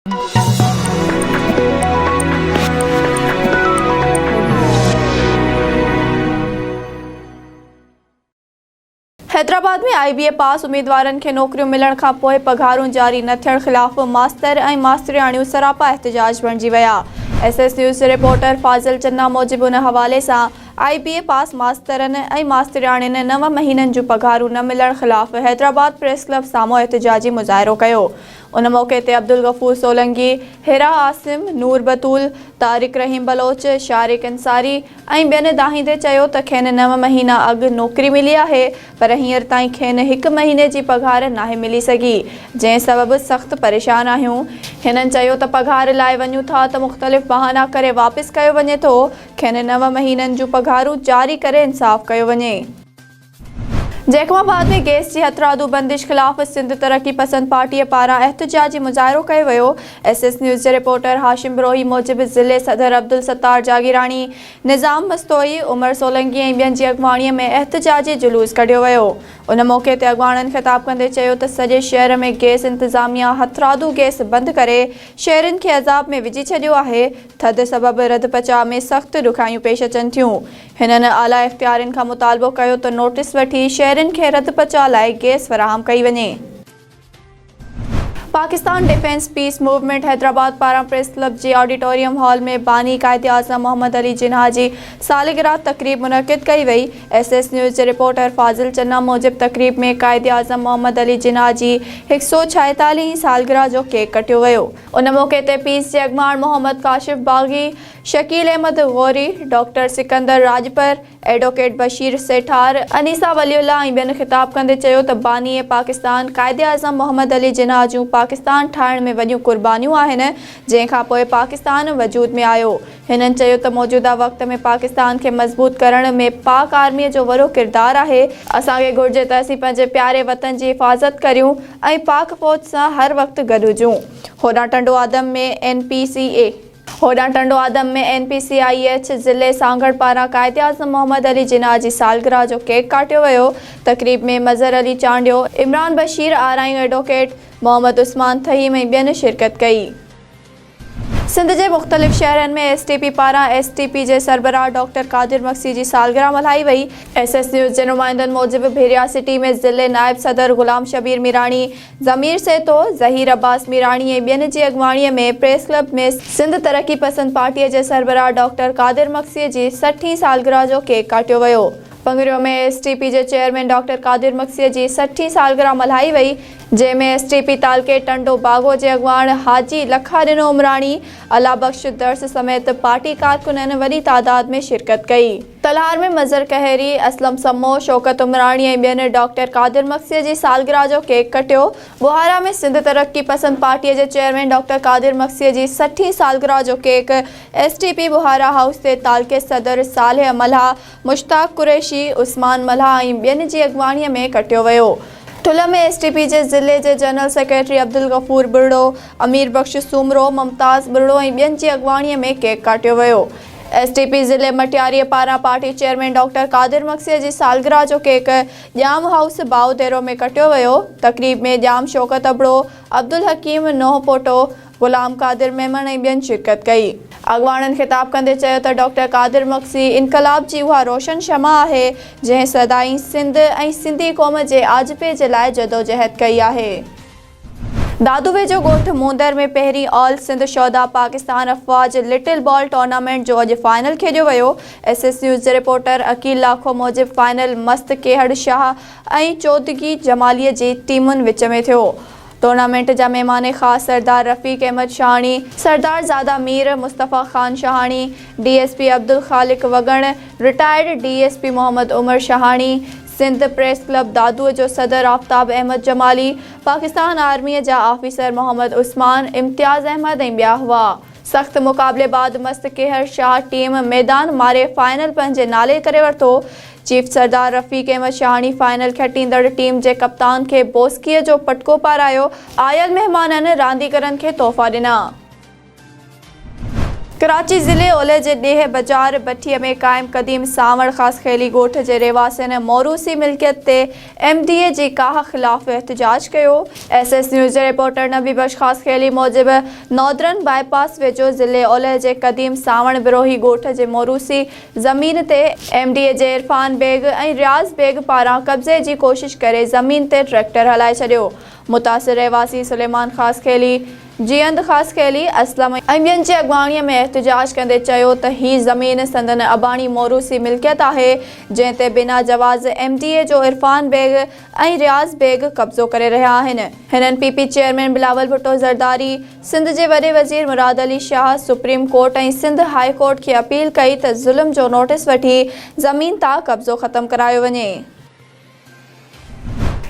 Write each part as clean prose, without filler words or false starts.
हैदराबाद में IBA पास उम्मीदवारनि खे नौकरियूं मिलण खां पोइ पघारूं जारी न थियण ख़िलाफ़ मास्तर ऐं मास्तरियाणियूं सरापा एहतजाज बणिजी विया। SS न्यूज़ रिपोर्टर फाज़िल चन्ना मूजिबि उन हवाले सां IBA पास मास्तरनि ऐं मास्तरियाणियुनि 9 महीननि जूं पघारूं न मिलण ख़िलाफ़ हैदराबाद प्रेस क्लब साम्हूं एहतजाजी मुज़ाहिरो कयो। उन मौक़े ते अब्दुल गफ़ूर सोलंकी, हिरा आसिम, नूर बतूल, तारिक रहीम बलोच, शारिक अंसारी ऐं ॿियनि दाहींदे चयो त खेनि 9 महीना अॻु नौकरी मिली आहे, पर हींअर ताईं खेनि 1 महीने जी पघार नाहे मिली सघी, जंहिं सबबि सख़्तु परेशान आहियूं। हिननि चयो त पघार लाइ वञूं था त मुख़्तलिफ़ बहाना करे वापसि कयो वञे थो। खेनि 9 महीननि जूं पघारूं जारी करे इंसाफ़ कयो वञे। जैकमाबाद में गैस की हथरादू बंदिश खिलाफ़ सिंध तरक्की पसंद पार्टी पारां एहतजाजी मुज़ाहिरो कयो वियो। SS न्यूज़ जे रिपोर्टर हाशिम बरोही मूजिबि ज़िले सदर अब्दुल सत्तार जागीरानी, निज़ाम मस्तोई, उमर सोलंकी ऐं ॿियनि जी अॻवाणीअ में एहतजाजी जुलूस कढियो वियो। उन मौक़े ते अॻवाणनि ख़िताब कंदे चयो त सॼे शहर में गैस इंतज़ामिया हथरादू गैस बंदि करे शहरनि खे अज़ाब में विझी छॾियो आहे। थधि सबबि रध पचाउ में सख़्तु ॾुखियायूं पेश अचनि थियूं। हिननि आला इख़्तियारनि खां मुतालबो कयो त नोटिस वठी शहरनि खे रद पचाउ लाइ गैस फराहम कई वञे। Pakistan defence piece movement Hyderabad पारां प्रेस क्लब जे ऑडिटोरियम हॉल में बानी कायदे आज़म मोहम्मद अली जिन्ना जी सालिगिरह तक़रीब मुनक़िद कई वई। SS न्यूज़ जे रिपोर्टर फाज़िल चन्ना मूजिबि तक़रीब में कायदे आज़म मोहम्मद अली जिन्ना जी 146 सालगिरह जो केक कटियो वियो। उन मौक़े ते पीस जे अॻवान मोहम्मद काशिफ बाग़ी, शकील अहमद गौरी, डॉक्टर सिकंदर राजपर, एडवोकेट बशीर सेठार, अनीसा वलीउल्लाह ऐं ॿियनि ख़िताब कंदे चयो त बानी पाकिस्तान कायदे आज़म मोहम्मद अली जिन्ना जूं पाकिस्तान ठाहिण में वॾियूं क़ुर्बानियूं आहिनि, जंहिंखां पोइ पाकिस्तान वजूद में आयो। हिननि चयो त मौजूदा वक़्त में पाकिस्तान खे मज़बूत करण में पाक आर्मीअ जो वॾो किरदारु आहे। असांखे घुर्जे त असीं पंहिंजे प्यारे वतन जी हिफ़ाज़त करियूं ऐं पाक फ़ौज सां हर वक़्तु गॾु हुजूं। होॾां टंडो आदम में NPCIH ज़िले सांगड़ पारां कायदे आज़म मोहम्मद अली जिन्ना जी सालगिरह जो केक काटियो वियो। तक़रीब में मज़हर अली चांडियो, इमरान बशीर आरायूं, एडवोकेट मोहम्मद उस्मान थहीम ऐं ॿियनि शिरकत कई। सिंध जे मुख़्तलिफ़ शहरनि में STP पारां STP जे सरबराह डॉक्टर कादिर मक्सी जी सालगिरह मल्हाई वई। SS न्यूज़ जे नुमाइंदनि मूजिबि भेरिया सिटी में ज़िले नायब सदर ग़ुलाम शबीर मीरानी, ज़मीर सेतो, ज़हीर अब्बास मीरानी ऐं ॿियनि जी अॻवाणीअ में प्रेस क्लब में सिंध तरक्की पसंद पार्टीअ जे सरबराह डॉक्टर कादिर मक्सीअ जी 60वीं सालगिरह जो केक काटियो वियो। पंगरियो में STP जे चेयरमैन डॉक्टर कादिर मक्सीअ जी 60वीं सालगिरह मल्हाई वई, जंहिंमें STP तालके टंडो बागो जे अॻवान हाजी लखा ॾिनो उमराणी, अला बख्श दर्स समेत पार्टी कारकुननि वॾी तादाद में शिरकत कई। तलहार में मज़र कहरी, असलम समो, शौकत उमराणी ऐं ॿियनि डॉक्टर कादिर मक्सीअ जी सालगिरह जो केक कटियो। बुहारा में सिंध तरक्की पसंद पार्टीअ जे चेयरमैन डॉक्टर कादिर मक्सीअ जी 60वीं सालगिरह जो केक STP बुहारा हाउस ते तालके सदर सालेह मल्हा, मुश्ताक कुरैशी, उस्मान मल्हा ऐं ॿियनि जी अॻवाणीअ में कटियो वियो। ठुल में STP जे ज़िले जे जनरल सेक्रेटरी अब्दुल गफ़ूर बुरड़ो, अमीर बख्श सूमरो, मुमताज़ बुरड़ो ऐं ॿियनि जी अॻवाणीअ में केक काटियो वियो। STP ज़िले मटियारीअ पारां पार्टी चेयरमैन डॉक्टर कादिर मक्सीअ जी सालगिरह जो केक ॼाम हाउस बाउदेरो में कटियो वियो। तक़रीब में ॼाम शौकत अबड़ो, अब्दुल हकीम नोह पोटो, ग़ुलाम कादिर मेमन ऐं ॿियनि शिरकत कई। अॻवाणनि ख़िताब कंदे चयो त डॉक्टर कादिर मक्सी इनक़लाब जी उहा रोशन शमा आहे जंहिं सदाईं सिंध ऐं सिंधी क़ौम जे आजिबे जे लाइ जदोजहद कई आहे। दादूवे जो ॻोठ मूंदर में पहिरीं ऑल सिंध शौदा पाकिस्तान अफ़वाज लिटिल बॉल टूर्नामेंट जो अॼु फाइनल खेॾियो वियो। SS न्यूज़ जे रिपोर्टर अकील लाखो मूजिबि फाइनल मस्त केहड़ शाह ऐं चौदगी जमालीअ जी टीमुनि विच में थियो। टूर्नामेंट जा महिमान ख़ासि सरदार रफ़ीक अहमद शाहानी, सरदार ज़ादा Mir, Mustafa Khan Shahani, DSP Abdul Khaliq Wagan, retired DSP Mohammad Umar Shahani, Sindh press club दादूअ जो सदर आफ्ताब अहमद जमाली, पाकिस्तान आर्मीअ जा ऑफिसर मोहम्मद उस्मान, इम्तियाज़ अहमद ऐं ॿिया हुआ। सख़्त मुक़ाबले बाद मस्त केहर शाह टीम मैदान मारे फाइनल पंहिंजे नाले करे वरितो। चीफ सरदार रफ़ीक अहमद शाहानी फाइनल खटींदड़ टीम जे कप्तान खे बोस्कीअ जो पटको पारायो। आयल महिमाननि रांदीगरनि खे तोहफ़ा ॾिना। कराची ज़िले ओलह जे ॾेह बाज़ार भट्टीअ में क़ाइम क़दीम सांवड़ ख़ास खेली ॻोठ जे रहवासियुनि मोरूसी मिल्कियत ते MDA जी काह ख़िलाफ़ एहतजाज कयो। SS न्यूज़ जे रिपोर्टर नबी बख्श ख़ास खेली मूजिब नौदरन बाईपास वेझो ज़िले ओलह जे क़दीम सांवड़ बिरोही ॻोठ जे मोरूसी ज़मीन ते MDA जे इरफान बेग ऐं रियाज़ बेग पारां कब्ज़े जी कोशिश करे ज़मीन ते ट्रैक्टर हलाए छॾियो। मुतासिर रहवासी सुलेमान ख़ास खेली, जियंद ख़ास खेली, असलम ऐं ॿियनि जे अॻवाणीअ में एहतजाज कंदे चयो त ही ज़मीन संदन अबाणी मोरूसी मिल्कियत आहे, जंहिं ते बिना जवाज़ MDA जो इरफान बेग ऐं रियाज़ बेग कब्ज़ो करे रहिया आहिनि। हिननि PP चेयरमैन बिलावल भुट्टो ज़रदारी, सिंध जे वॾे वज़ीर मुराद अली शाह, सुप्रीम कोर्ट ऐं सिंध हाई कोर्ट खे अपील कई त ज़ुल्म जो नोटिस वठी ज़मीन तां कब्ज़ो ख़त्म करायो वञे।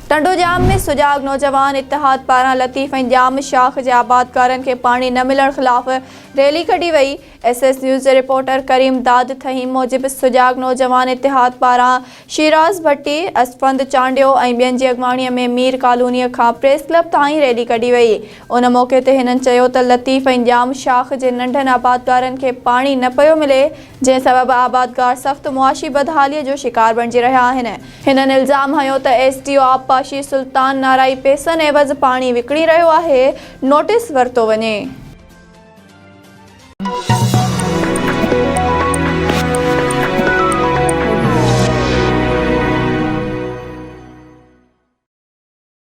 टंडो जाम में सुजाग नौजवान इतिहाद पारां लतीफ़ ऐं जाम शाख जे आबादकारनि खे पाणी न मिलण ख़िलाफ़ रैली कढी वई। SS न्यूज़ जे रिपोर्टर करीम दाद थहीम मूजिब सुजाग नौजवान इतिहाद पारां शिराज भट्टी, असफंद चांडियो ऐं ॿियनि जी अॻवाणीअ में मीर कॉलोनीअ खां प्रेस क्लब ताईं रैली कढी वई। उन मौक़े ते हिननि चयो त लतीफ़ ऐं जाम शाख जे नंढनि आबादकारनि खे पाणी न पियो मिले, जंहिं सबबि आबादकार सख़्त मुआशी बदहालीअ जो शिकार बणिजी रहिया आहिनि। हिननि इल्ज़ाम हयो त SDO आबपाशी सुल्तान नाराई पैसनि एवज़ पाणी विकिणी रहियो आहे। नोटिस वरितो वञे।